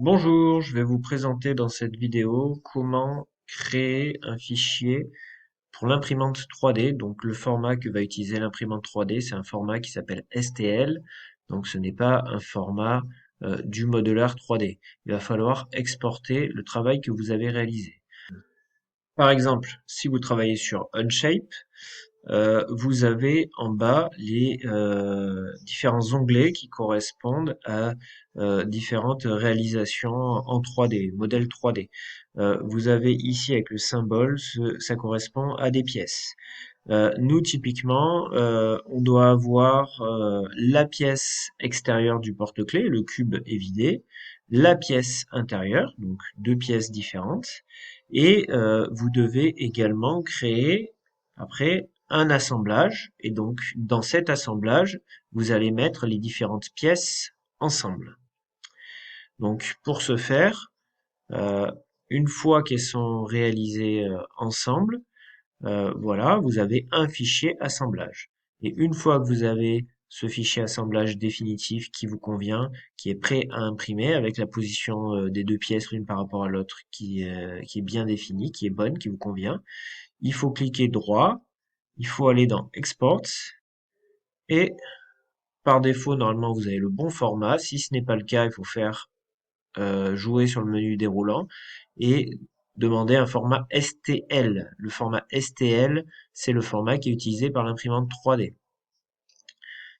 Bonjour, je vais vous présenter dans cette vidéo comment créer un fichier pour l'imprimante 3D. Donc le format que va utiliser l'imprimante 3D, c'est un format qui s'appelle STL. Donc ce n'est pas un format du modeleur 3D. Il va falloir exporter le travail que vous avez réalisé. Par exemple, si vous travaillez sur Unshape, vous avez en bas les différents onglets qui correspondent à différentes réalisations en 3D, modèles 3D. Vous avez ici avec le symbole, ça correspond à des pièces. Nous, typiquement, on doit avoir la pièce extérieure du porte-clés, le cube est vidé, la pièce intérieure, donc deux pièces différentes, et vous devez également créer après un assemblage, et donc dans cet assemblage, vous allez mettre les différentes pièces ensemble. Donc pour ce faire, euh, une fois qu'elles sont réalisées ensemble, voilà, vous avez un fichier assemblage. Et une fois que vous avez ce fichier assemblage définitif qui vous convient, qui est prêt à imprimer avec la position des deux pièces l'une par rapport à l'autre qui est bien définie, qui est bonne, qui vous convient, il faut cliquer droit, il faut aller dans Export et par défaut, normalement, vous avez le bon format. Si ce n'est pas le cas, il faut faire jouer sur le menu déroulant et demander un format STL. Le format STL, c'est le format qui est utilisé par l'imprimante 3D.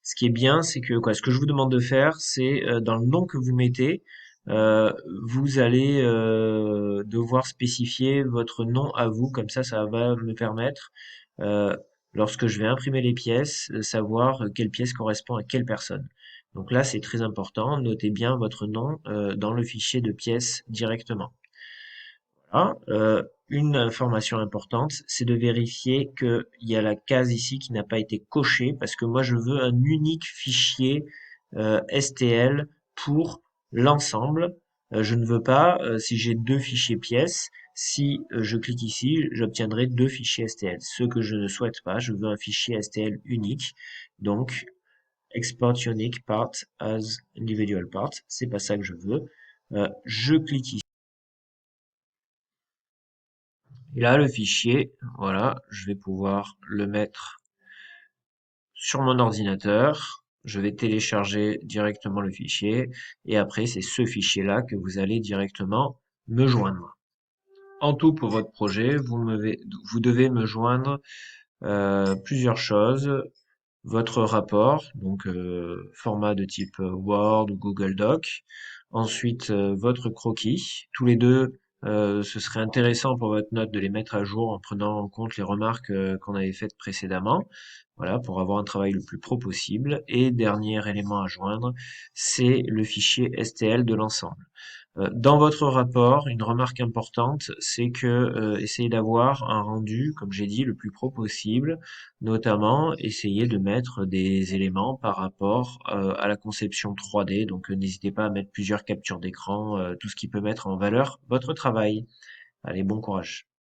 Ce qui est bien, c'est que ce que je vous demande de faire, c'est dans le nom que vous mettez, euh, vous allez devoir spécifier votre nom à vous, comme ça va me permettre, euh, lorsque je vais imprimer les pièces, de savoir quelle pièce correspond à quelle personne. Donc là, c'est très important, notez bien votre nom dans le fichier de pièces directement. Voilà. Une information importante, c'est de vérifier qu'il y a la case ici qui n'a pas été cochée, parce que moi je veux un unique fichier STL pour l'ensemble. Je ne veux pas, si j'ai deux fichiers pièces, si je clique ici, j'obtiendrai deux fichiers STL. Ce que je ne souhaite pas, je veux un fichier STL unique. Donc, export unique part as individual part, c'est pas ça que je veux. Je clique ici. Et là, le fichier, voilà, je vais pouvoir le mettre sur mon ordinateur. Je vais télécharger directement le fichier. Et après, c'est ce fichier-là que vous allez directement me joindre. En tout, pour votre projet, vous devez me joindre plusieurs choses. Votre rapport, donc format de type Word ou Google Doc. Ensuite, votre croquis. Tous les deux, ce serait intéressant pour votre note de les mettre à jour en prenant en compte les remarques qu'on avait faites précédemment. Voilà, pour avoir un travail le plus pro possible. Et dernier élément à joindre, c'est le fichier STL de l'ensemble. Dans votre rapport, une remarque importante, c'est que essayez d'avoir un rendu, comme j'ai dit, le plus pro possible. Notamment, essayez de mettre des éléments par rapport à la conception 3D. Donc, n'hésitez pas à mettre plusieurs captures d'écran, tout ce qui peut mettre en valeur votre travail. Allez, bon courage.